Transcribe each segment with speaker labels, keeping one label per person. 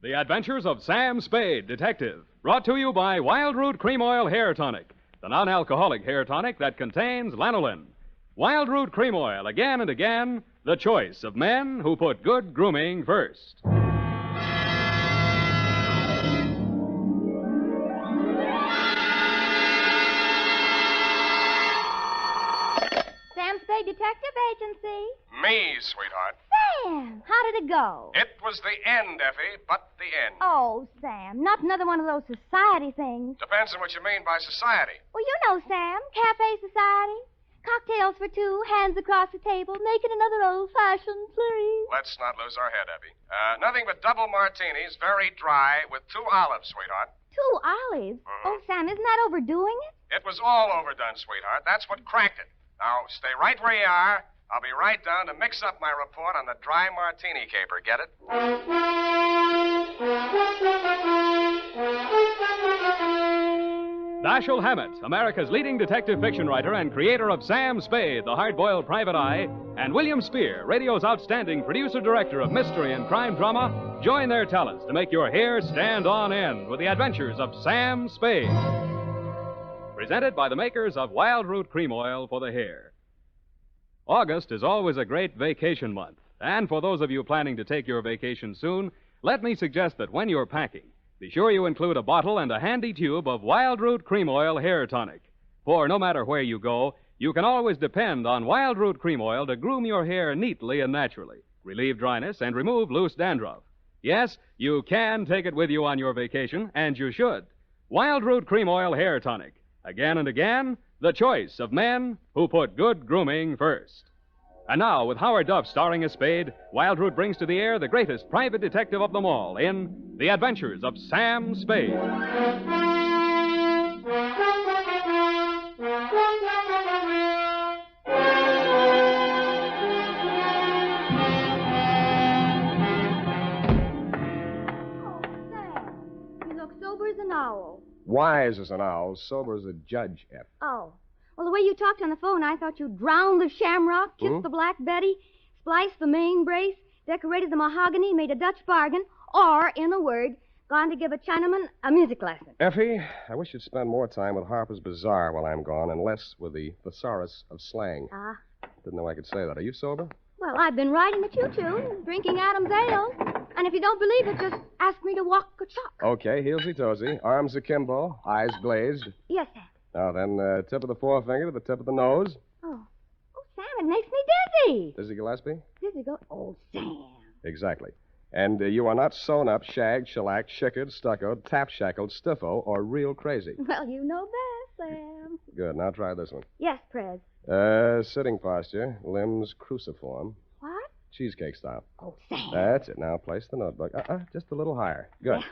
Speaker 1: The Adventures of Sam Spade, Detective. Brought to you by Wild Root Cream Oil Hair Tonic, the non-alcoholic hair tonic that contains lanolin. Wild Root Cream Oil, again and again, the choice of men who put good grooming first.
Speaker 2: Sam Spade Detective Agency.
Speaker 3: Me, sweetheart.
Speaker 2: Sam, how did it go?
Speaker 3: It was the end, Effie, but the end.
Speaker 2: Oh, Sam, not another one of those society things.
Speaker 3: Depends on what you mean by society.
Speaker 2: Well, you know, Sam, cafe society. Cocktails for two, hands across the table, making another old-fashioned, please.
Speaker 3: Let's not lose our head, Effie. Nothing but double martinis, very dry, with 2 olives, sweetheart.
Speaker 2: 2 olives?
Speaker 3: Mm-hmm.
Speaker 2: Oh, Sam, isn't that overdoing it?
Speaker 3: It was all overdone, sweetheart. That's what cracked it. Now, stay right where you are. I'll be right down to mix up my report on the dry martini caper. Get it?
Speaker 1: Dashiell Hammett, America's leading detective fiction writer and creator of Sam Spade, the hard-boiled private eye, and William Spear, radio's outstanding producer-director of mystery and crime drama, join their talents to make your hair stand on end with the adventures of Sam Spade. Presented by the makers of Wild Root Cream Oil for the hair. August is always a great vacation month, and for those of you planning to take your vacation soon, let me suggest that when you're packing, be sure you include a bottle and a handy tube of Wild Root Cream Oil Hair Tonic. For no matter where you go, you can always depend on Wild Root Cream Oil to groom your hair neatly and naturally, relieve dryness, and remove loose dandruff. Yes, you can take it with you on your vacation, and you should. Wild Root Cream Oil Hair Tonic. Again and again, the choice of men who put good grooming first. And now, with Howard Duff starring as Spade, Wild Root brings to the air the greatest private detective of them all in The Adventures of Sam Spade.
Speaker 2: Sober as an owl.
Speaker 3: Wise as an owl, sober as a judge, F.
Speaker 2: Oh. Well, the way you talked on the phone, I thought you drowned the shamrock, kissed the Black Betty, spliced the main brace, decorated the mahogany, made a Dutch bargain, or, in a word, gone to give a Chinaman a music lesson.
Speaker 3: Effie, I wish you'd spend more time with Harper's Bazaar while I'm gone and less with the thesaurus of slang.
Speaker 2: Ah.
Speaker 3: Didn't know I could say that. Are you sober?
Speaker 2: Well, I've been riding the choo-choo, drinking Adam's ale. And if you don't believe it, just ask me to walk a chalk.
Speaker 3: Okay, heelsy-toesy, arms akimbo, eyes glazed.
Speaker 2: Yes, Sam.
Speaker 3: Now then, tip of the forefinger to the tip of the nose.
Speaker 2: Oh, Sam, it makes me dizzy.
Speaker 3: Dizzy Gillespie?
Speaker 2: Dizzy go... Oh, Sam.
Speaker 3: Exactly. And you are not sewn up, shagged, shellacked, chickered, stuccoed, tap-shackled, stiffo, or real crazy.
Speaker 2: Well, you know best, Sam.
Speaker 3: Good. Now try this one.
Speaker 2: Yes, Prez.
Speaker 3: Sitting posture, limbs cruciform.
Speaker 2: What?
Speaker 3: Cheesecake style.
Speaker 2: Oh, Sam.
Speaker 3: That's it. Now place the notebook. Just a little higher. Good.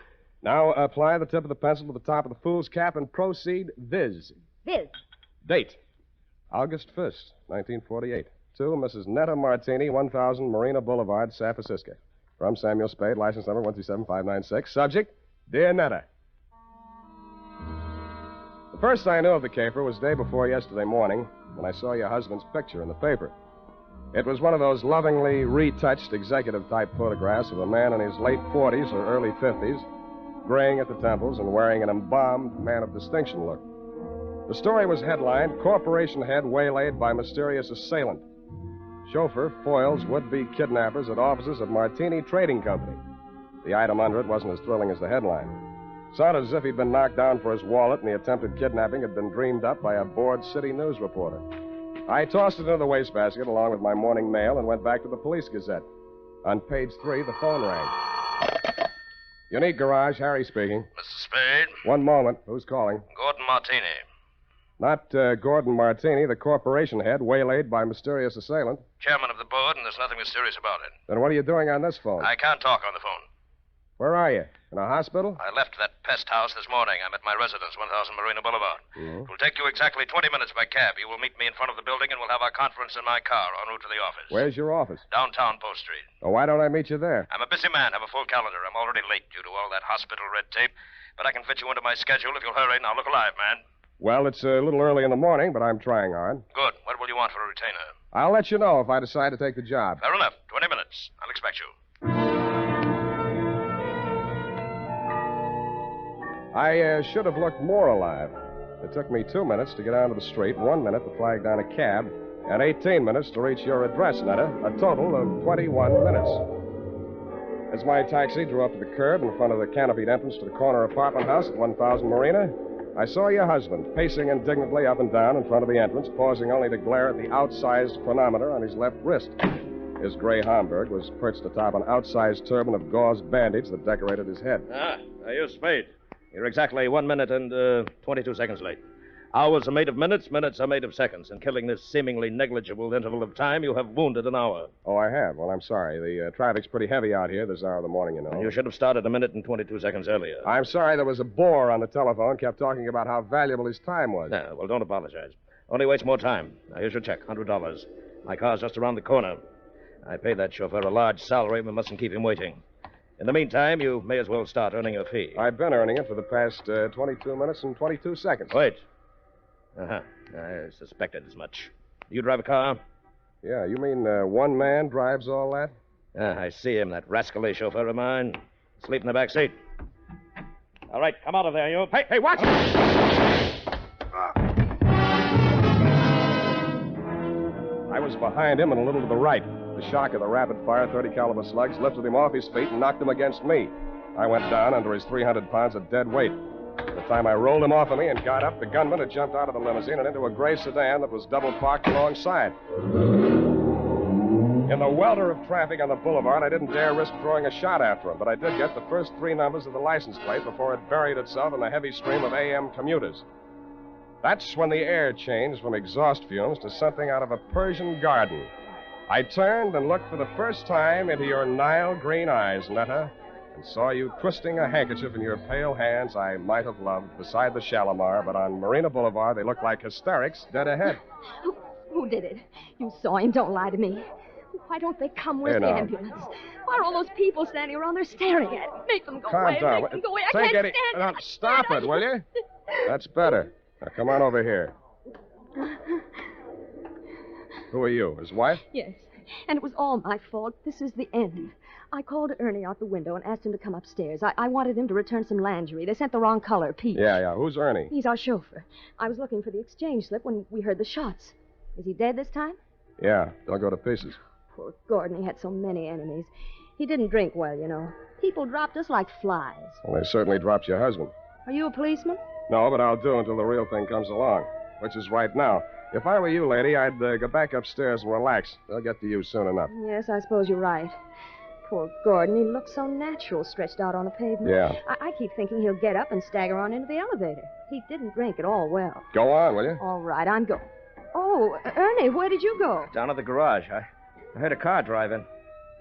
Speaker 3: Now apply the tip of the pencil to the top of the fool's cap and proceed viz.
Speaker 2: Viz.
Speaker 3: Date. August 1st, 1948. To Mrs. Netta Martini, 1000 Marina Boulevard, San Francisco. From Samuel Spade, license number 127596. Subject, Dear Netta. The first I knew of the caper was day before yesterday morning when I saw your husband's picture in the paper. It was one of those lovingly retouched executive-type photographs of a man in his late 40s or early 50s, graying at the temples and wearing an embalmed man of distinction look. The story was headlined, Corporation Head Waylaid by Mysterious Assailant. Chauffeur foils would-be kidnappers at offices of Martini Trading Company. The item under it wasn't as thrilling as the headline. Sounded as if he'd been knocked down for his wallet and the attempted kidnapping had been dreamed up by a bored city news reporter. I tossed it into the wastebasket along with my morning mail and went back to the Police Gazette. On page 3, the phone rang. Unique Garage, Harry speaking.
Speaker 4: Mr. Spade?
Speaker 3: One moment. Who's calling?
Speaker 4: Gordon Martini.
Speaker 3: Not Gordon Martini, the corporation head, waylaid by mysterious assailant.
Speaker 4: Chairman of the board, and there's nothing mysterious about it.
Speaker 3: Then what are you doing on this phone?
Speaker 4: I can't talk on the phone.
Speaker 3: Where are you? In a hospital?
Speaker 4: I left that pest house this morning. I'm at my residence, 1000 Marina Boulevard.
Speaker 3: Mm-hmm.
Speaker 4: It will take you exactly 20 minutes by cab. You will meet me in front of the building, and we'll have our conference in my car en route to the office.
Speaker 3: Where's your office?
Speaker 4: Downtown Post Street.
Speaker 3: Oh, why don't I meet you there?
Speaker 4: I'm a busy man. Have a full calendar. I'm already late due to all that hospital red tape. But I can fit you into my schedule if you'll hurry. Now, look alive, man.
Speaker 3: Well, it's a little early in the morning, but I'm trying hard.
Speaker 4: Good. What will you want for a retainer?
Speaker 3: I'll let you know if I decide to take the job.
Speaker 4: Fair enough. 20 minutes. I'll expect you.
Speaker 3: I should have looked more alive. It took me 2 minutes to get out of the street, 1 minute to flag down a cab, and 18 minutes to reach your address, Netta. A total of 21 minutes. As my taxi drew up to the curb in front of the canopied entrance to the corner apartment house at 1000 Marina, I saw your husband pacing indignantly up and down in front of the entrance, pausing only to glare at the outsized chronometer on his left wrist. His gray Homburg was perched atop an outsized turban of gauze bandage that decorated his head.
Speaker 4: You're Spade. You're exactly 1 minute and 22 seconds late. Hours are made of minutes, minutes are made of seconds. In killing this seemingly negligible interval of time, you have wounded an hour.
Speaker 3: Oh, I have? Well, I'm sorry. The traffic's pretty heavy out here this hour of the morning, you know.
Speaker 4: And you should have started 1 minute and 22 seconds earlier.
Speaker 3: I'm sorry there was a bore on the telephone, kept talking about how valuable his time was.
Speaker 4: No, well, don't apologize. Only waste more time. Now, here's your check, $100. My car's just around the corner. I paid that chauffeur a large salary. We mustn't keep him waiting. In the meantime, you may as well start earning your fee.
Speaker 3: I've been earning it for the past 22 minutes and 22 seconds.
Speaker 4: Wait. I suspected as much. Do you drive a car?
Speaker 3: Yeah, you mean one man drives all that?
Speaker 4: I see him, that rascally chauffeur of mine. Sleep in the back seat. All right, come out of there, you.
Speaker 3: Hey, watch it! I was behind him and a little to the right. The shock of the rapid-fire 30-caliber slugs lifted him off his feet and knocked him against me. I went down under his 300 pounds of dead weight. By the time I rolled him off of me and got up, the gunman had jumped out of the limousine and into a gray sedan that was double parked alongside. In the welter of traffic on the boulevard, I didn't dare risk throwing a shot after him, but I did get the first 3 numbers of the license plate before it buried itself in the heavy stream of AM commuters. That's when the air changed from exhaust fumes to something out of a Persian garden. I turned and looked for the first time into your Nile green eyes, Netta, and saw you twisting a handkerchief in your pale hands I might have loved beside the Shalimar, but on Marina Boulevard they looked like hysterics dead ahead.
Speaker 2: Who did it? You saw him. Don't lie to me. Why don't they come? Where's the ambulance? Why are all those people standing around there staring at me? Make them go away.
Speaker 3: Calm down.
Speaker 2: Make them go away. I
Speaker 3: Take
Speaker 2: can't
Speaker 3: it.
Speaker 2: stand it.
Speaker 3: Stop it, will you? That's better. Now, come on over here. Who are you, his wife?
Speaker 5: Yes, and it was all my fault. This is the end. I called Ernie out the window and asked him to come upstairs. I wanted him to return some lingerie. They sent the wrong color, peach.
Speaker 3: Yeah. Who's Ernie?
Speaker 5: He's our chauffeur. I was looking for the exchange slip when we heard the shots. Is he dead this time?
Speaker 3: Yeah, don't go to pieces.
Speaker 5: Poor Gordon, he had so many enemies. He didn't drink well, you know. People dropped us like flies.
Speaker 3: Well, they certainly dropped your husband.
Speaker 5: Are you a policeman?
Speaker 3: No, but I'll do until the real thing comes along, which is right now. If I were you, lady, I'd go back upstairs and relax. They'll get to you soon enough.
Speaker 5: Yes, I suppose you're right. Poor Gordon, he looks so natural stretched out on the pavement.
Speaker 3: Yeah.
Speaker 5: I keep thinking he'll get up and stagger on into the elevator. He didn't drink at all well.
Speaker 3: Go on, will you?
Speaker 5: All right, I'm going. Oh, Ernie, where did you go?
Speaker 4: Down at the garage. I heard a car driving.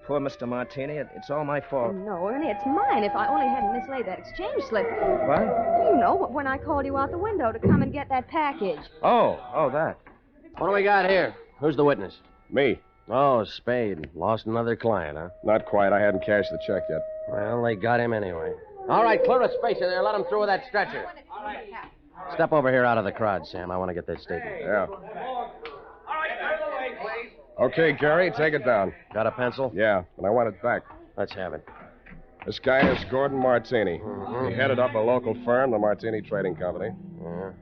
Speaker 4: Poor Mr. Martini. It's all my
Speaker 5: Oh,
Speaker 4: fault.
Speaker 5: no, Ernie, it's mine if I only hadn't mislaid that exchange slip.
Speaker 4: What?
Speaker 5: You know, when I called you out the window to come and get that package.
Speaker 4: Oh, that.
Speaker 6: What do we got here? Who's the witness?
Speaker 3: Me.
Speaker 6: Oh, Spade. Lost another client, huh?
Speaker 3: Not quite. I hadn't cashed the check yet.
Speaker 6: Well, they got him anyway. All right, clear a space in there. Let him through with that stretcher. Step over here out of the crowd, Sam. I want to get that statement.
Speaker 3: Yeah. Okay, Gary, take it down.
Speaker 6: Got a pencil?
Speaker 3: Yeah, and I want it back.
Speaker 6: Let's have it.
Speaker 3: This guy is Gordon Martini.
Speaker 6: Mm-hmm.
Speaker 3: He headed up a local firm, the Martini Trading Company.
Speaker 6: Yeah.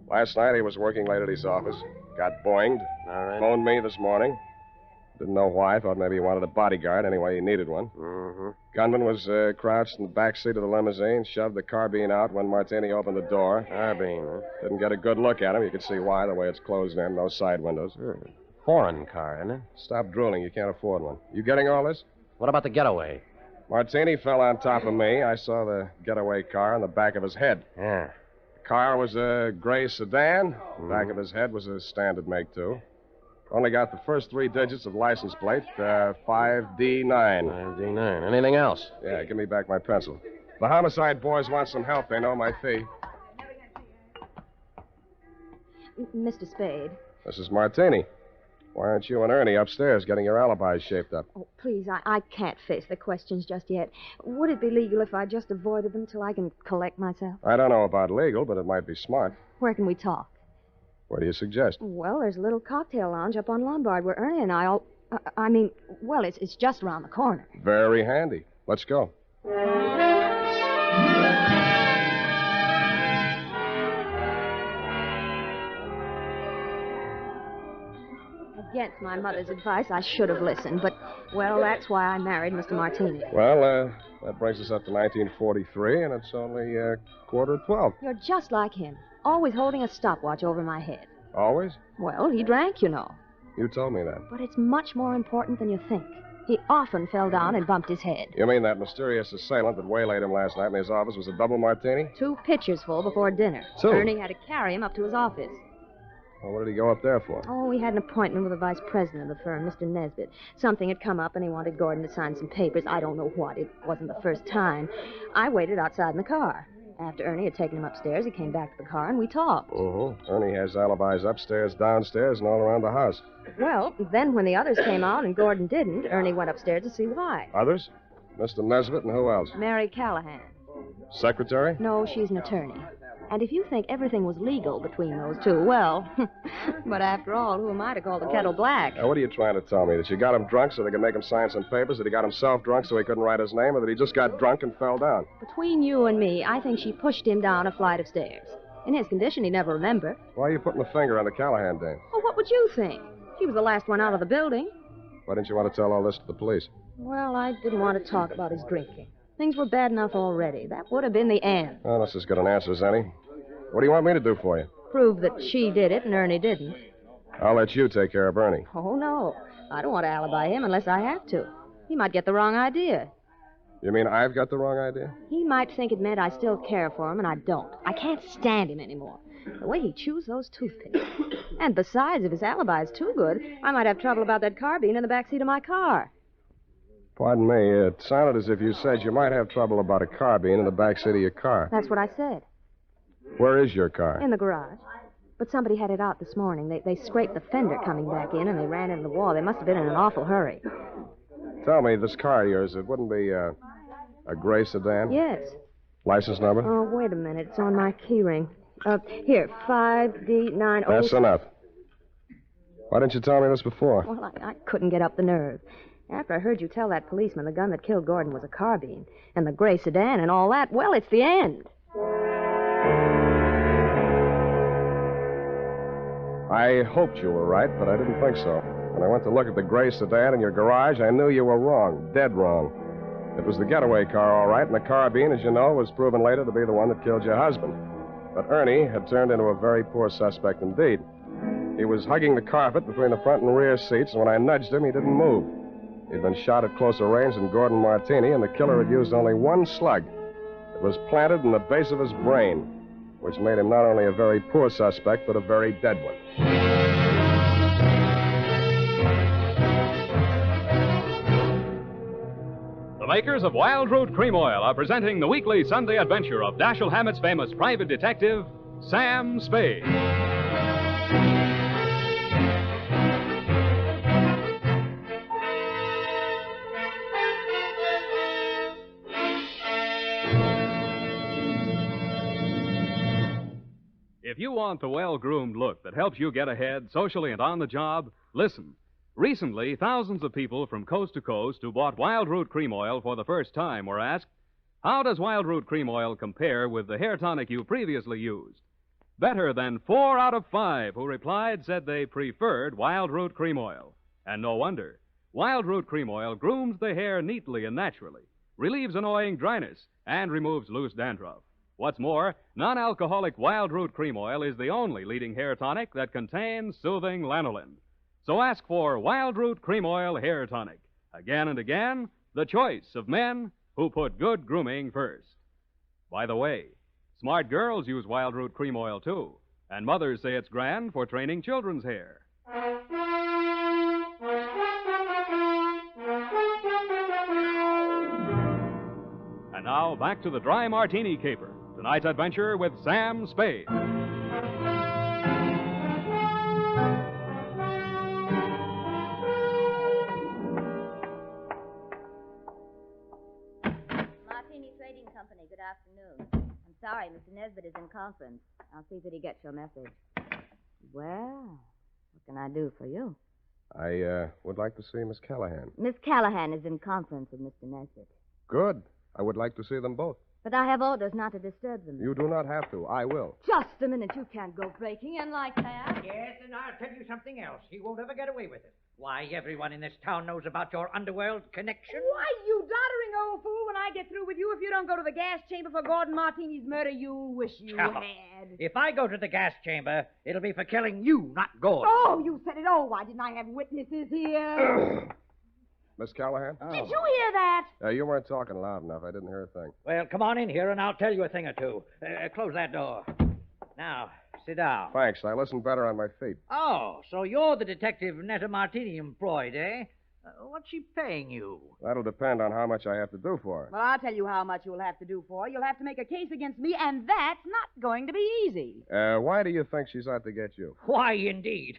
Speaker 3: Last night he was working late at his office. Got boinged.
Speaker 6: All right.
Speaker 3: Phoned me this morning. Didn't know why. Thought maybe he wanted a bodyguard. Anyway, he needed one.
Speaker 6: Mm-hmm.
Speaker 3: Gunman was crouched in the back seat of the limousine, shoved the carbine out when Martini opened the door.
Speaker 6: Carbine, huh?
Speaker 3: Didn't get a good look at him. You could see why, the way it's closed in, no side windows.
Speaker 6: Foreign car, isn't it?
Speaker 3: Stop drooling. You can't afford one. You getting all this?
Speaker 6: What about the getaway?
Speaker 3: Martini fell on top of me. I saw the getaway car on the back of his head.
Speaker 6: Yeah.
Speaker 3: The car was a gray sedan. The back of his head was a standard make, too. Only got the first 3 digits of license plate, 5D9.
Speaker 6: 5D9. Anything else?
Speaker 3: Yeah, give me back my pencil. The homicide boys want some help. They know my fee.
Speaker 5: Mr. Spade.
Speaker 3: This is Martini. Why aren't you and Ernie upstairs getting your alibis shaped up?
Speaker 5: Oh, please, I can't face the questions just yet. Would it be legal if I just avoided them till I can collect myself?
Speaker 3: I don't know about legal, but it might be smart.
Speaker 5: Where can we talk?
Speaker 3: What do you suggest?
Speaker 5: Well, there's a little cocktail lounge up on Lombard where Ernie and I all... it's just around the corner.
Speaker 3: Very handy. Let's go.
Speaker 5: Against my mother's advice, I should have listened, but, well, that's why I married Mr. Martini.
Speaker 3: Well, that brings us up to 1943, and it's only quarter of 12.
Speaker 5: You're just like him, always holding a stopwatch over my head.
Speaker 3: Always?
Speaker 5: Well, he drank, you know.
Speaker 3: You told me that.
Speaker 5: But it's much more important than you think. He often fell down and bumped his head.
Speaker 3: You mean that mysterious assailant that waylaid him last night in his office was a double martini?
Speaker 5: 2 pitchers full before dinner.
Speaker 3: 2?
Speaker 5: Ernie had to carry him up to his office.
Speaker 3: Well, what did he go up there for?
Speaker 5: Oh, he had an appointment with the vice president of the firm, Mr. Nesbitt. Something had come up, and he wanted Gordon to sign some papers. I don't know what. It wasn't the first time. I waited outside in the car. After Ernie had taken him upstairs, he came back to the car, and we talked.
Speaker 3: Ernie has alibis upstairs, downstairs, and all around the house.
Speaker 5: Well, then when the others came out and Gordon didn't, Ernie went upstairs to see why.
Speaker 3: Others? Mr. Nesbitt and who else?
Speaker 5: Mary Callahan.
Speaker 3: Secretary?
Speaker 5: No, she's an attorney. And if you think everything was legal between those two, well, but after all, who am I to call the kettle black?
Speaker 3: Now, what are you trying to tell me? That you got him drunk so they could make him sign some papers? That he got himself drunk so he couldn't write his name? Or that he just got drunk and fell down?
Speaker 5: Between you and me, I think she pushed him down a flight of stairs. In his condition, he'd never remember.
Speaker 3: Why are you putting the finger on the Callahan dame?
Speaker 5: Oh, what would you think? She was the last one out of the building.
Speaker 3: Why didn't you want to tell all this to the police?
Speaker 5: Well, I didn't want to talk about his drinking. Things were bad enough already. That would have been the end.
Speaker 3: Well, that's as good an answer as any. What do you want me to do for you?
Speaker 5: Prove that she did it and Ernie didn't.
Speaker 3: I'll let you take care of Ernie.
Speaker 5: Oh, no. I don't want to alibi him unless I have to. He might get the wrong idea.
Speaker 3: You mean I've got the wrong idea?
Speaker 5: He might think it meant I still care for him, and I don't. I can't stand him anymore. The way he chews those toothpicks. And besides, if his alibi's too good, I might have trouble about that carbine in the backseat of my car.
Speaker 3: Pardon me. It sounded as if you said you might have trouble about a carbine in the backseat of your car.
Speaker 5: That's what I said.
Speaker 3: Where is your car?
Speaker 5: In the garage. But somebody had it out this morning. They scraped the fender coming back in, and they ran into the wall. They must have been in an awful hurry.
Speaker 3: Tell me, this car of yours, it wouldn't be a gray sedan?
Speaker 5: Yes.
Speaker 3: License number?
Speaker 5: Oh, wait a minute. It's on my keyring. Here, 5D90...
Speaker 3: That's enough. Why didn't you tell me this before?
Speaker 5: Well, I couldn't get up the nerve. After I heard you tell that policeman the gun that killed Gordon was a carbine, and the gray sedan and all that, well, it's the end.
Speaker 3: I hoped you were right, but I didn't think so. When I went to look at the gray sedan in your garage, I knew you were wrong. Dead wrong. It was the getaway car, all right, and the carbine, as you know, was proven later to be the one that killed your husband. But Ernie had turned into a very poor suspect indeed. He was hugging the carpet between the front and rear seats, and when I nudged him, he didn't move. He'd been shot at closer range than Gordon Martini, and the killer had used only one slug. It was planted in the base of his brain, which made him not only a very poor suspect, but a very dead one.
Speaker 1: The makers of Wild Root Cream Oil are presenting the weekly Sunday adventure of Dashiell Hammett's famous private detective, Sam Spade. If you want the well-groomed look that helps you get ahead socially and on the job, listen. Recently, thousands of people from coast to coast who bought Wild Root Cream Oil for the first time were asked, how does Wild Root Cream Oil compare with the hair tonic you previously used? Better than 4 out of 5 who replied said they preferred Wild Root Cream Oil. And no wonder. Wild Root Cream Oil grooms the hair neatly and naturally, relieves annoying dryness, and removes loose dandruff. What's more, non-alcoholic Wild Root Cream Oil is the only leading hair tonic that contains soothing lanolin. So ask for Wild Root Cream Oil Hair Tonic. Again and again, the choice of men who put good grooming first. By the way, smart girls use Wild Root Cream Oil, too. And mothers say it's grand for training children's hair. And now, back to the Dry Martini Caper. Tonight's adventure with Sam Spade.
Speaker 2: Martini Trading Company, good afternoon. I'm sorry, Mr. Nesbitt is in conference. I'll see that he gets your message. Well, what can I do for you?
Speaker 3: I would like to see Miss Callahan.
Speaker 2: Miss Callahan is in conference with Mr. Nesbitt.
Speaker 3: Good. I would like to see them both.
Speaker 2: But I have orders not to disturb them.
Speaker 3: You do not have to. I will.
Speaker 2: Just a minute. You can't go breaking in like that.
Speaker 7: Yes, and I'll tell you something else. He won't ever get away with it. Why, everyone in this town knows about your underworld connection.
Speaker 8: Why, you doddering old fool, when I get through with you, if you don't go to the gas chamber for Gordon Martini's murder, you'll wish you
Speaker 7: Oh.
Speaker 8: had.
Speaker 7: If I go to the gas chamber, it'll be for killing you, not Gordon.
Speaker 8: Oh, you said it. Oh, why didn't I have witnesses here?
Speaker 3: Miss Callahan?
Speaker 8: Did you hear that?
Speaker 3: You weren't talking loud enough. I didn't hear a thing.
Speaker 7: Well, come on in here, and I'll tell you a thing or two. Close that door. Now, sit down.
Speaker 3: Thanks. I listen better on my feet.
Speaker 7: Oh, so you're the detective Netta Martini employed, eh? What's she paying you?
Speaker 3: That'll depend on how much I have to do for her.
Speaker 8: Well, I'll tell you how much you'll have to do for her. You'll have to make a case against me, and that's not going to be easy.
Speaker 3: Why do you think she's out to get you?
Speaker 7: Why, indeed.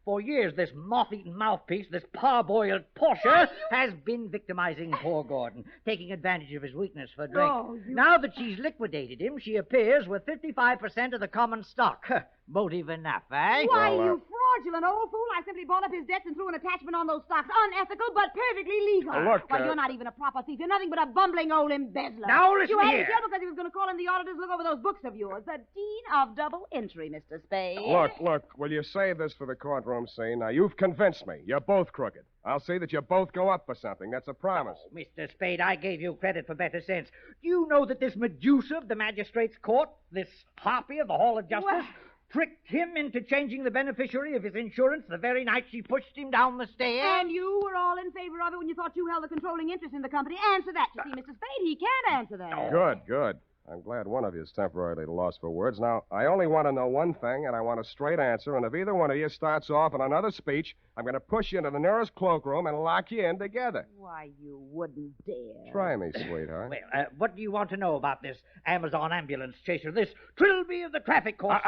Speaker 7: For years, this moth-eaten mouthpiece, this parboiled Portia, has been victimizing poor Gordon, taking advantage of his weakness for drink.
Speaker 8: Oh,
Speaker 7: Now that she's liquidated him, she appears with 55% of the common stock. Motive enough, eh?
Speaker 8: Why,
Speaker 3: Well,
Speaker 8: you fraudulent old fool. I simply bought up his debts and threw an attachment on those stocks. Unethical, but perfectly legal.
Speaker 3: Look,
Speaker 8: Why, you're not even a proper thief. You're nothing but a bumbling old embezzler.
Speaker 7: Now, listen
Speaker 8: You had
Speaker 7: here.
Speaker 8: him killed because he was going to call in the auditors look over those books of yours. The Dean of Double Entry, Mr. Spade.
Speaker 3: Look, will you save this for the courtroom scene? Now, you've convinced me. You're both crooked. I'll see that you both go up for something. That's a promise.
Speaker 7: Oh, Mr. Spade, I gave you credit for better sense. Do you know that this Medusa of the magistrate's court, this harpy of the Hall of Justice, tricked him into changing the beneficiary of his insurance the very night she pushed him down the stairs?
Speaker 8: And you were all in favor of it when you thought you held the controlling interest in the company. Answer that. You see, Mr. Spade, he can't answer that.
Speaker 3: Good. I'm glad one of you is temporarily lost for words. Now, I only want to know one thing, and I want a straight answer. And if either one of you starts off on another speech, I'm going to push you into the nearest cloakroom and lock you in together.
Speaker 8: Why, you wouldn't dare.
Speaker 3: Try me, sweetheart.
Speaker 7: Well, what do you want to know about this Amazon ambulance chaser, this Trilby of the traffic court?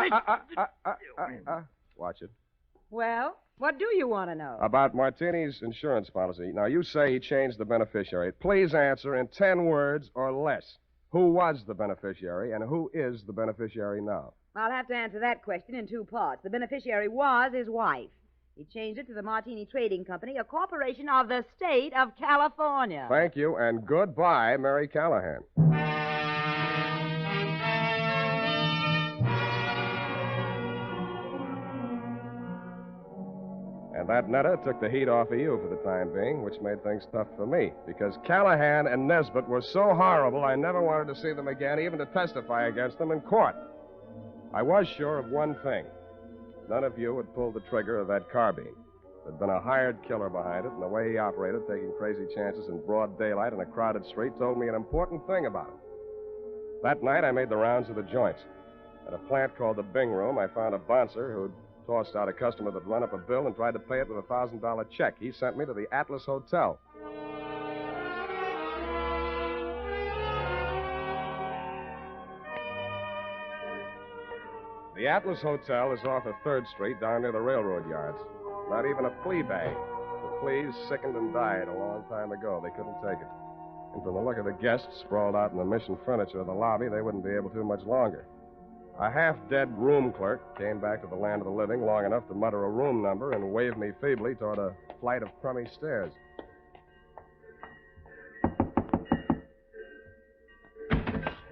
Speaker 3: Watch it.
Speaker 8: Well, what do you want to know?
Speaker 3: About Martini's insurance policy. Now, you say he changed the beneficiary. Please answer in 10 words or less. Who was the beneficiary, and who is the beneficiary now?
Speaker 8: I'll have to answer that question in two parts. The beneficiary was his wife. He changed it to the Martini Trading Company, a corporation of the state of California.
Speaker 3: Thank you, and goodbye, Mary Callahan. And that Netta took the heat off of you for the time being, which made things tough for me, because Callahan and Nesbitt were so horrible I never wanted to see them again, even to testify against them in court. I was sure of one thing. None of you had pulled the trigger of that carbine. There'd been a hired killer behind it, and the way he operated, taking crazy chances in broad daylight in a crowded street, told me an important thing about him. That night, I made the rounds of the joints. At a plant called the Bing Room, I found a bouncer who'd tossed out a customer that'd run up a bill and tried to pay it with a $1,000 check. He sent me to the Atlas Hotel. The Atlas Hotel is off of 3rd Street down near the railroad yards. Not even a flea bag. The fleas sickened and died a long time ago. They couldn't take it. And from the look of the guests sprawled out in the mission furniture of the lobby, they wouldn't be able to much longer. A half-dead room clerk came back to the land of the living long enough to mutter a room number and wave me feebly toward a flight of crummy stairs.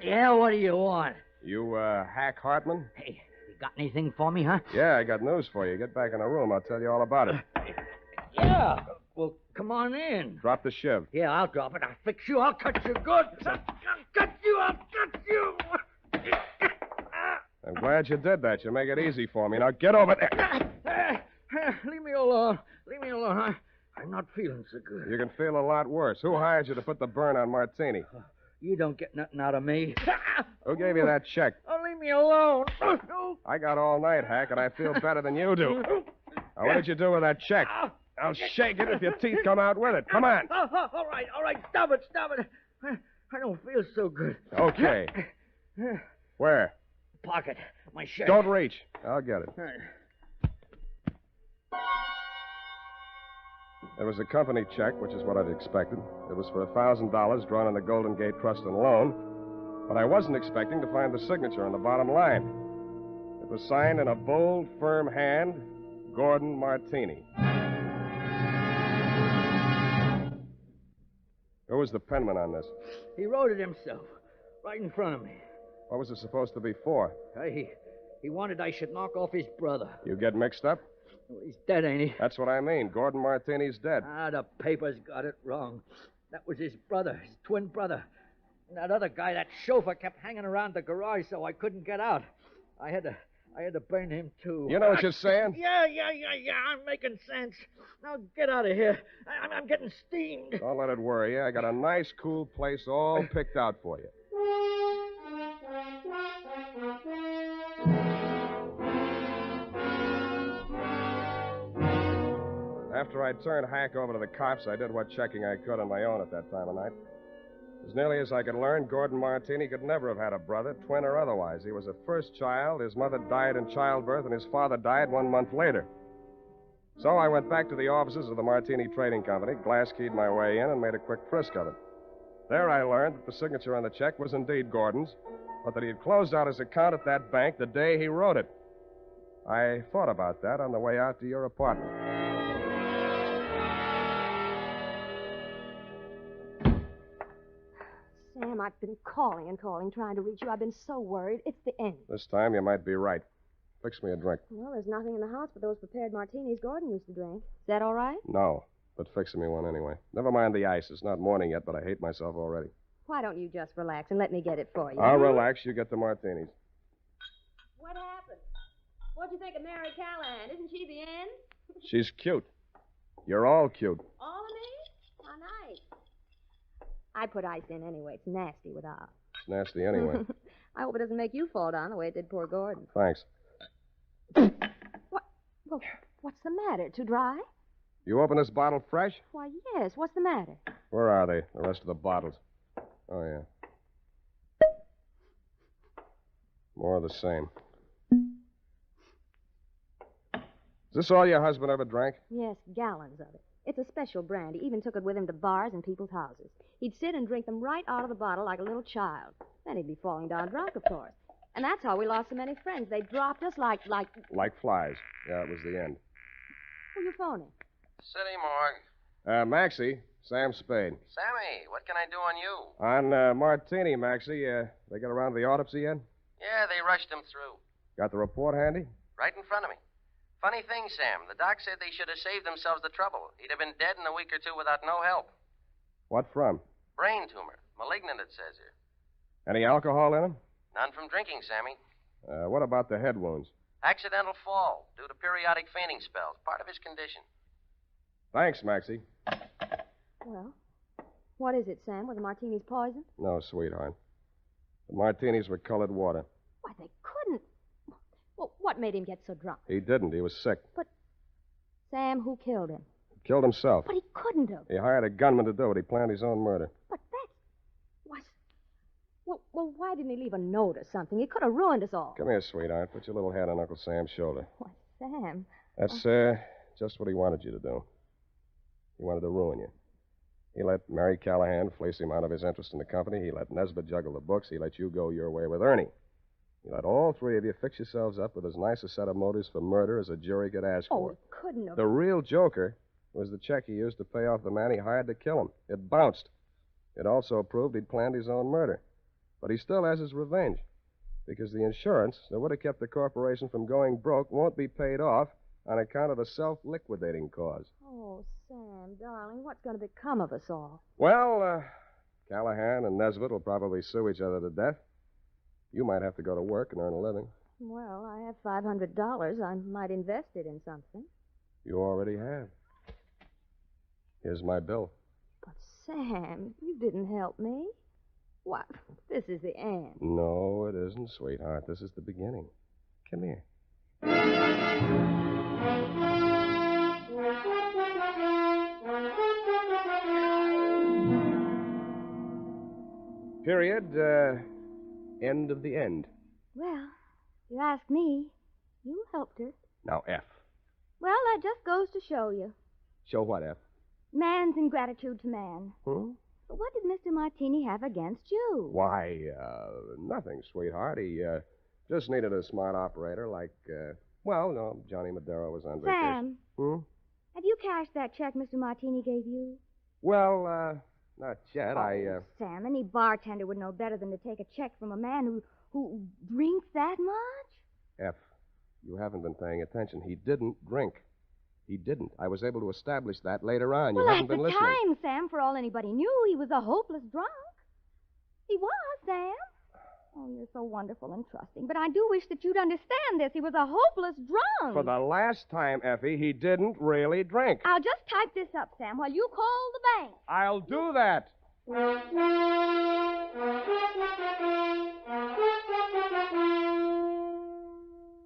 Speaker 7: Yeah, what do you want?
Speaker 3: You, Hack Hartman?
Speaker 7: Hey, you got anything for me, huh?
Speaker 3: Yeah, I got news for you. Get back in the room. I'll tell you all about it.
Speaker 7: Yeah. Well, come on in.
Speaker 3: Drop the shiv.
Speaker 7: Yeah, I'll drop it. I'll fix you. I'll cut you good. I'll cut you. I'll cut you.
Speaker 3: I'm glad you did that. You make it easy for me. Now get over there.
Speaker 7: Leave me alone. Leave me alone. I'm not feeling so good.
Speaker 3: You can feel a lot worse. Who hired you to put the burn on Martini?
Speaker 7: You don't get nothing out of me.
Speaker 3: Who gave you that check?
Speaker 7: Oh, leave me alone.
Speaker 3: I got all night, Hack, and I feel better than you do. Now, what did you do with that check? I'll shake it if your teeth come out with it. Come on.
Speaker 7: All right. Stop it. I don't feel so good.
Speaker 3: Okay. Where?
Speaker 7: Pocket. My shirt.
Speaker 3: Don't reach. I'll get it. There was a company check, which is what I'd expected. It was for $1,000 drawn on the Golden Gate Trust and Loan. But I wasn't expecting to find the signature on the bottom line. It was signed in a bold, firm hand, Gordon Martini. Who Who was the penman on this?
Speaker 7: He wrote it himself, right in front of me.
Speaker 3: What was it supposed to be for?
Speaker 7: He wanted I should knock off his brother.
Speaker 3: You get mixed up?
Speaker 7: Well, he's dead, ain't he?
Speaker 3: That's what I mean. Gordon Martini's dead.
Speaker 7: The papers got it wrong. That was his brother, his twin brother. And that other guy, that chauffeur, kept hanging around the garage so I couldn't get out. I had to burn him, too.
Speaker 3: You know what you're saying?
Speaker 7: Yeah. I'm making sense. Now get out of here. I'm getting steamed.
Speaker 3: Don't let it worry you. I got a nice, cool place all picked out for you. After I turned Hank over to the cops, I did what checking I could on my own at that time of night. As nearly as I could learn, Gordon Martini could never have had a brother, twin or otherwise. He was a first child. His mother died in childbirth, and his father died 1 month later. So I went back to the offices of the Martini Trading Company, glass-keyed my way in, and made a quick frisk of it. There I learned that the signature on the check was indeed Gordon's, but that he had closed out his account at that bank the day he wrote it. I thought about that on the way out to your apartment.
Speaker 5: Sam, I've been calling and calling, trying to reach you. I've been so worried. It's the end.
Speaker 3: This time you might be right. Fix me a drink.
Speaker 5: Well, there's nothing in the house but those prepared martinis Gordon used to drink. Is that all right?
Speaker 3: No, but fix me one anyway. Never mind the ice. It's not morning yet, but I hate myself already.
Speaker 5: Why don't you just relax and let me get it for you?
Speaker 3: I'll relax. You get the martinis.
Speaker 5: What happened? What'd you think of Mary Callahan? Isn't she the end?
Speaker 3: She's cute. You're all cute.
Speaker 5: All of me? How nice. I put ice in anyway. It's nasty without.
Speaker 3: It's nasty anyway.
Speaker 5: I hope it doesn't make you fall down the way it did poor Gordon.
Speaker 3: Thanks.
Speaker 5: What? Well, what's the matter? Too dry?
Speaker 3: You open this bottle fresh?
Speaker 5: Why, yes. What's the matter?
Speaker 3: Where are they, the rest of the bottles? Oh, yeah. More of the same. Is this all your husband ever drank?
Speaker 5: Yes, gallons of it. It's a special brand. He even took it with him to bars and people's houses. He'd sit and drink them right out of the bottle like a little child. Then he'd be falling down drunk, of course. And that's how we lost so many friends. They dropped us like...
Speaker 3: Like flies. Yeah, it was the end.
Speaker 5: Who you phoning?
Speaker 6: City morgue.
Speaker 3: Maxie, Sam Spade.
Speaker 6: Sammy, what can I do on you?
Speaker 3: On Martini, Maxie, they got around to the autopsy yet?
Speaker 6: Yeah, they rushed him through.
Speaker 3: Got the report handy?
Speaker 6: Right in front of me. Funny thing, Sam. The doc said they should have saved themselves the trouble. He'd have been dead in a week or two without no help.
Speaker 3: What from?
Speaker 6: Brain tumor. Malignant, it says here.
Speaker 3: Any alcohol in him?
Speaker 6: None from drinking, Sammy.
Speaker 3: What about the head wounds?
Speaker 6: Accidental fall due to periodic fainting spells. Part of his condition.
Speaker 3: Thanks, Maxie.
Speaker 5: Well, what is it, Sam? Were the martinis poisoned?
Speaker 3: No, sweetheart. The martinis were colored water.
Speaker 5: Why, they couldn't. Well, what made him get so drunk?
Speaker 3: He didn't. He was sick.
Speaker 5: But, Sam, who killed him?
Speaker 3: He killed himself.
Speaker 5: But he couldn't have.
Speaker 3: He hired a gunman to do it. He planned his own murder.
Speaker 5: But that's... Well, why didn't he leave a note or something? He could have ruined us all.
Speaker 3: Come here, sweetheart. Put your little head on Uncle Sam's shoulder.
Speaker 5: Why, Sam...
Speaker 3: That's, just what he wanted you to do. He wanted to ruin you. He let Mary Callahan fleece him out of his interest in the company. He let Nesbitt juggle the books. He let you go your way with Ernie. He let all three of you fix yourselves up with as nice a set of motives for murder as a jury could ask for.
Speaker 5: Oh, it couldn't have...
Speaker 3: The real joker was the check he used to pay off the man he hired to kill him. It bounced. It also proved he'd planned his own murder. But he still has his revenge. Because the insurance that would have kept the corporation from going broke won't be paid off on account of the self-liquidating cause.
Speaker 5: Oh, Sam, darling, what's going to become of us all?
Speaker 3: Well, Callahan and Nesbitt will probably sue each other to death. You might have to go to work and earn a living.
Speaker 5: Well, I have $500. I might invest it in something.
Speaker 3: You already have. Here's my bill.
Speaker 5: But, Sam, you didn't help me. What? This is the end.
Speaker 3: No, it isn't, sweetheart. This is the beginning. Come here. Period. End of the end.
Speaker 2: Well, if you ask me, you helped her.
Speaker 3: Now, F.
Speaker 2: Well, that just goes to show you.
Speaker 3: Show what, F?
Speaker 2: Man's ingratitude to man.
Speaker 3: Hmm?
Speaker 2: But what did Mr. Martini have against you?
Speaker 3: Why, nothing, sweetheart. He, just needed a smart operator like, no, Johnny Madero was on vacation.
Speaker 2: Sam.
Speaker 3: Hmm?
Speaker 2: Have you cashed that check Mr. Martini gave you?
Speaker 3: Well, Not yet.
Speaker 2: Sam, any bartender would know better than to take a check from a man who drinks that much.
Speaker 3: F, you haven't been paying attention. He didn't drink. He didn't. I was able to establish that later on. You haven't been listening.
Speaker 2: Well, at the time, Sam, for all anybody knew, he was a hopeless drunk. He was, Sam. Oh, you're so wonderful and trusting. But I do wish that you'd understand this. He was a hopeless drunk.
Speaker 3: For the last time, Effie, he didn't really drink.
Speaker 2: I'll just type this up, Sam, while you call the bank.
Speaker 3: I'll do that.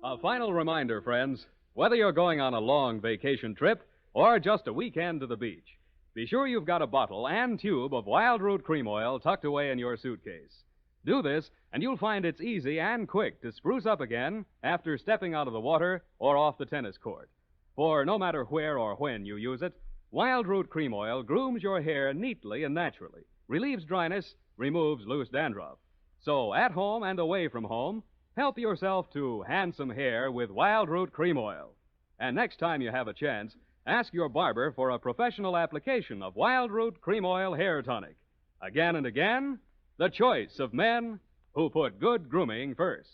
Speaker 1: A final reminder, friends. Whether you're going on a long vacation trip or just a weekend to the beach, be sure you've got a bottle and tube of Wild Root Cream Oil tucked away in your suitcase. Do this, and you'll find it's easy and quick to spruce up again after stepping out of the water or off the tennis court. For no matter where or when you use it, Wild Root Cream Oil grooms your hair neatly and naturally, relieves dryness, removes loose dandruff. So at home and away from home, help yourself to handsome hair with Wild Root Cream Oil. And next time you have a chance, ask your barber for a professional application of Wild Root Cream Oil Hair Tonic. Again and again, the choice of men who put good grooming first.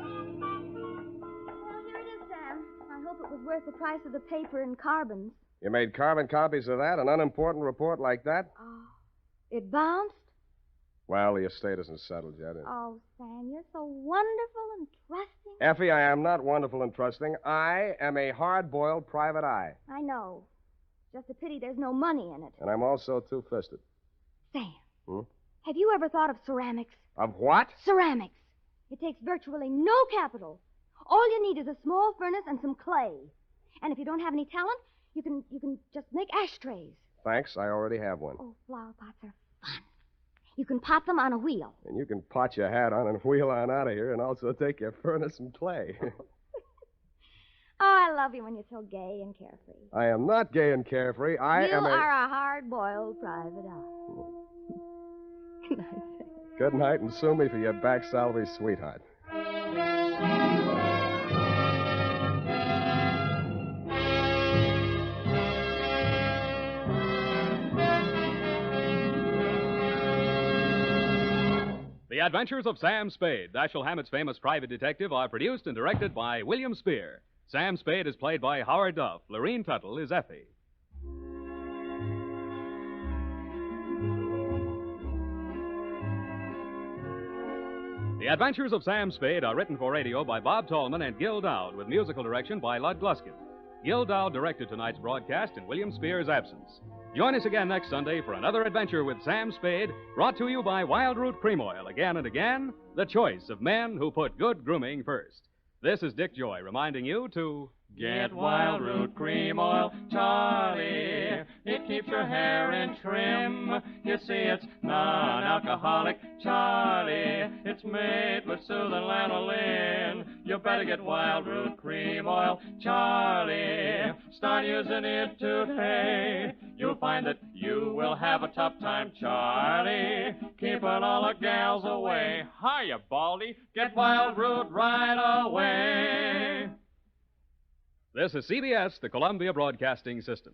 Speaker 2: Well, here it is, Sam. I hope it was worth the price of the paper and carbons.
Speaker 3: You made carbon copies of that? An unimportant report like that?
Speaker 2: Oh, it bounced?
Speaker 3: Well, the estate isn't settled yet.
Speaker 2: Oh, Sam, you're so wonderful and trusting.
Speaker 3: Effie, I am not wonderful and trusting. I am a hard-boiled private eye.
Speaker 2: I know. Just a pity there's no money in it.
Speaker 3: And I'm also two-fisted.
Speaker 2: Sam,
Speaker 3: Hmm?
Speaker 2: have you ever thought of ceramics?
Speaker 3: Of what?
Speaker 2: Ceramics. It takes virtually no capital. All you need is a small furnace and some clay. And if you don't have any talent, you can just make ashtrays.
Speaker 3: Thanks, I already have one.
Speaker 2: Oh, flower pots are fun. You can pot them on a wheel.
Speaker 3: And you can pot your hat on and wheel on out of here and also take your furnace and clay.
Speaker 2: Oh, I love you when you're so gay and carefree.
Speaker 3: I am not gay and carefree.
Speaker 2: You are a hard-boiled private eye. Good night, Sam.
Speaker 3: Good night, and sue me for your back salary, sweetheart.
Speaker 1: The Adventures of Sam Spade, Dashiell Hammett's famous private detective, are produced and directed by William Spear. Sam Spade is played by Howard Duff. Lorene Tuttle is Effie. The Adventures of Sam Spade are written for radio by Bob Tallman and Gil Dowd, with musical direction by Lud Gluskin. Gil Dowd directed tonight's broadcast in William Spear's absence. Join us again next Sunday for another adventure with Sam Spade, brought to you by Wild Root Cream Oil. Again and again, the choice of men who put good grooming first. This is Dick Joy reminding you to
Speaker 9: get Wild Root Cream Oil, Charlie. It keeps your hair in trim. You see, it's non-alcoholic, Charlie. It's made with soothing lanolin. You better get Wild Root Cream Oil, Charlie. Start using it today. You'll find that you will have a tough time, Charlie, keeping all the gals away. Hiya, Baldy. Get Wild Root right away.
Speaker 1: This is CBS, the Columbia Broadcasting System.